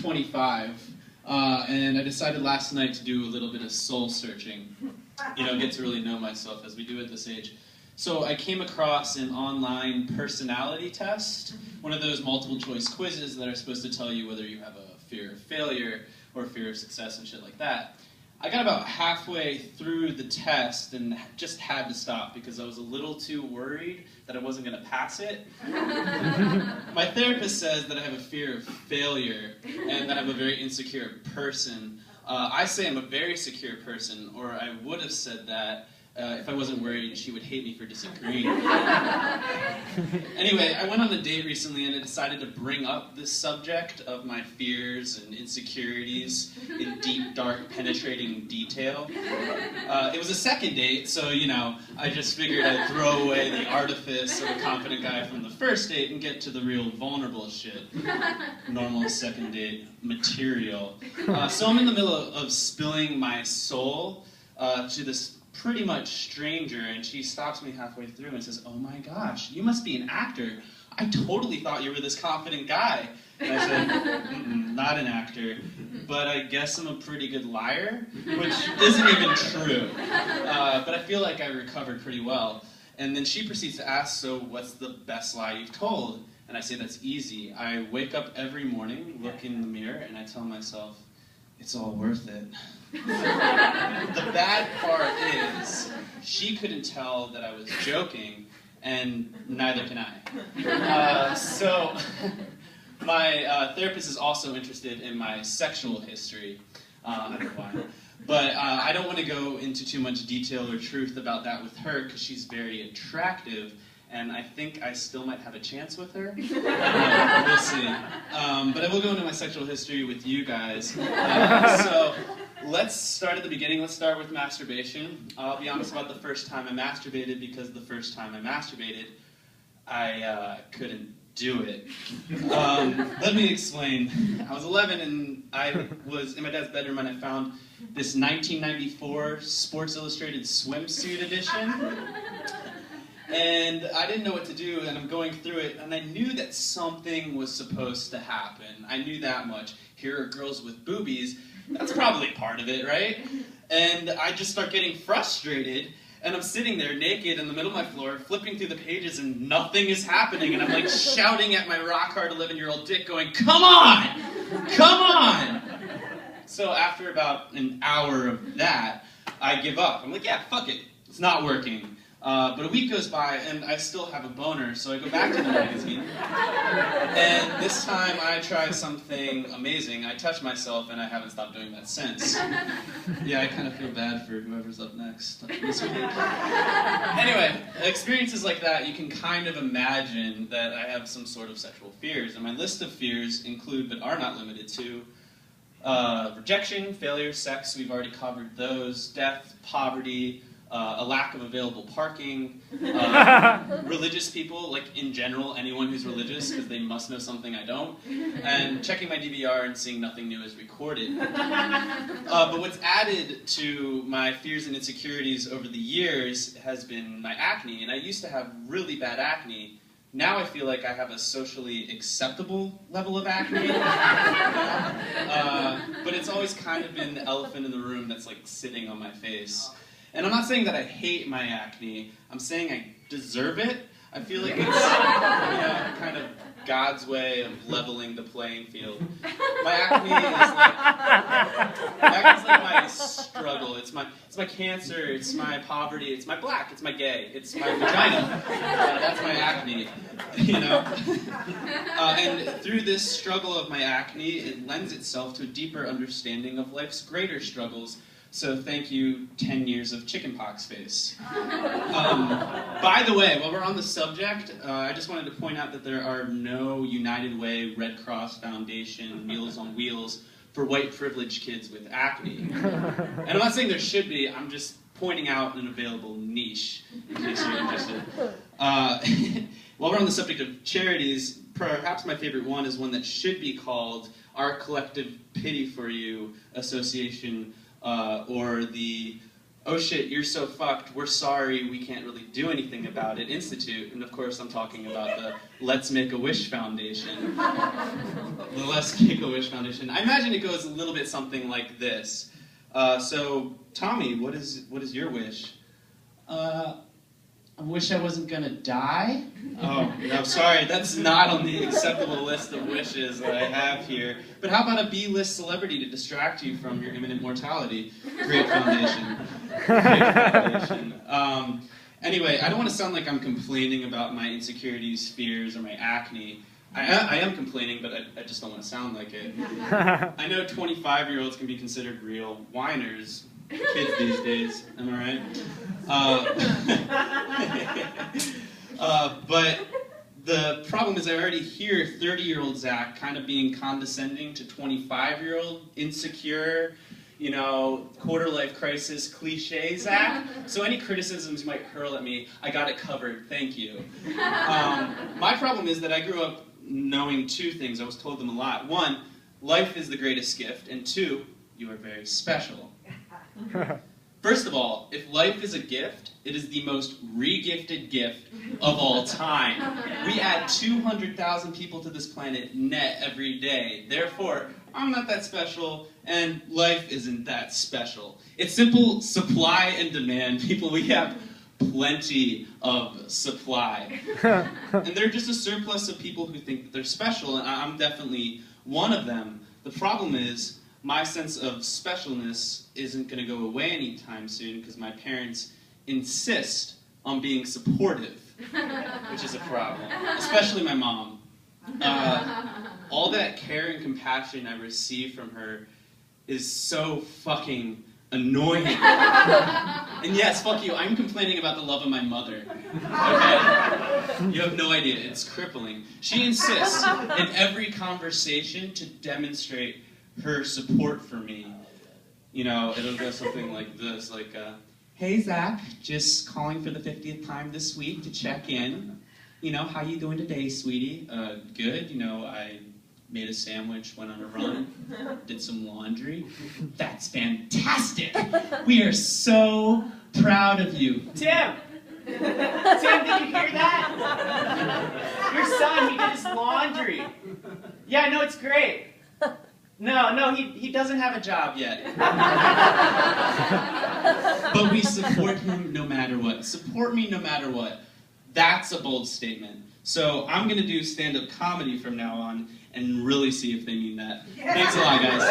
25, and I decided last night to do a little bit of soul searching. Get to really know myself as we do at this age. So I came across an online personality test, one of those multiple choice quizzes that are supposed to tell you whether you have a fear of failure or fear of success and shit like that. I got about halfway through the test and just had to stop because I was a little too worried that I wasn't going to pass it. My therapist says that I have a fear of failure and that I'm a very insecure person. I say I'm a very secure person, or I would have said that if I wasn't worried she would hate me for disagreeing. Anyway, I went on a date recently and I decided to bring up this subject of my fears and insecurities in deep, dark, penetrating detail. It was a second date, so, I just figured I'd throw away the artifice of a confident guy from the first date and get to the real vulnerable shit. Normal second date material. So I'm in the middle of spilling my soul to this pretty much stranger, and she stops me halfway through and says, "Oh my gosh, you must be an actor. I totally thought you were this confident guy." And I said, "Not an actor, but I guess I'm a pretty good liar," which isn't even true. But I feel like I recovered pretty well. And then she proceeds to ask, "So what's the best lie you've told?" And I say, "That's easy. I wake up every morning, look in the mirror, and I tell myself, it's all worth it." The bad part is, she couldn't tell that I was joking, and neither can I. So, my therapist is also interested in my sexual history. I don't know why. But I don't want to go into too much detail or truth about that with her, because she's very attractive, and I think I still might have a chance with her. We'll see. But I will go into my sexual history with you guys. So let's start at the beginning. Let's start with masturbation. I'll be honest about the first time I masturbated, because the first time I masturbated, I couldn't do it. Let me explain. I was 11 and I was in my dad's bedroom and I found this 1994 Sports Illustrated swimsuit edition. And I didn't know what to do, and I'm going through it, and I knew that something was supposed to happen. I knew that much. Here are girls with boobies. That's probably part of it, right? And I just start getting frustrated, and I'm sitting there naked in the middle of my floor, flipping through the pages, and nothing is happening. And I'm like shouting at my rock-hard 11-year-old dick, going, "Come on! Come on!" So after about an hour of that, I give up. I'm like, yeah, fuck it. It's not working. But a week goes by, and I still have a boner, so I go back to the magazine. And this time, I try something amazing. I touch myself, and I haven't stopped doing that since. Yeah, I kind of feel bad for whoever's up next this week. Anyway, experiences like that, you can kind of imagine that I have some sort of sexual fears. And my list of fears include, but are not limited to, rejection, failure, sex, we've already covered those, death, poverty, a lack of available parking, religious people, like in general, anyone who's religious, because they must know something I don't, and checking my DVR and seeing nothing new is recorded. But what's added to my fears and insecurities over the years has been my acne, and I used to have really bad acne. Now I feel like I have a socially acceptable level of acne, but it's always kind of been the elephant in the room that's like sitting on my face. And I'm not saying that I hate my acne, I'm saying I deserve it. I feel like it's kind of God's way of leveling the playing field. My acne is like my struggle. It's my cancer, it's my poverty, it's my black, it's my gay, it's my vagina. That's my acne, And through this struggle of my acne, it lends itself to a deeper understanding of life's greater struggles. So thank you, 10 years of chickenpox face. By the way, while we're on the subject, I just wanted to point out that there are no United Way, Red Cross Foundation, Meals on Wheels for white privileged kids with acne. And I'm not saying there should be, I'm just pointing out an available niche, in case you're interested. While we're on the subject of charities, perhaps my favorite one is one that should be called Our Collective Pity for You Association, or the oh shit, you're so fucked, we're sorry, we can't really do anything about it Institute. And of course I'm talking about the Let's Make-A-Wish Foundation. The Let's Make-A-Wish Foundation. I imagine it goes a little bit something like this. So, Tommy, what is your wish? I wish I wasn't gonna die. Oh, no, sorry, that's not on the acceptable list of wishes that I have here. But how about a B-list celebrity to distract you from your imminent mortality? Great foundation. Great foundation. Anyway, I don't want to sound like I'm complaining about my insecurities, fears, or my acne. I am complaining, but I just don't want to sound like it. I know 25-year-olds can be considered real whiners. Kids these days, am I right? But the problem is I already hear 30-year-old Zach kind of being condescending to 25-year-old insecure, you know, quarter-life crisis cliche Zach. So any criticisms you might hurl at me, I got it covered, thank you. My problem is that I grew up knowing two things. I was told them a lot. One, life is the greatest gift, and two, you are very special. First of all, if life is a gift, it is the most re-gifted gift of all time. We add 200,000 people to this planet net every day. Therefore, I'm not that special, and life isn't that special. It's simple supply and demand. People, we have plenty of supply. And they're just a surplus of people who think that they're special, and I'm definitely one of them. The problem is, my sense of specialness isn't going to go away anytime soon because my parents insist on being supportive, which is a problem, especially my mom. All that care and compassion I receive from her is so fucking annoying. And yes, fuck you, I'm complaining about the love of my mother. Okay? You have no idea, it's crippling. She insists in every conversation to demonstrate her support for me. You know, it'll go something like this, like, hey Zach, just calling for the 50th time this week to check in. You know, how you doing today, sweetie? Good, you know, I made a sandwich, went on a run, did some laundry. That's fantastic! We are so proud of you. Tim! Tim, did you hear that? Your son, he did his laundry. Yeah, no, it's great. No, he doesn't have a job yet. But we support him no matter what. Support me no matter what. That's a bold statement. So I'm going to do stand-up comedy from now on and really see if they mean that. Thanks a lot, guys.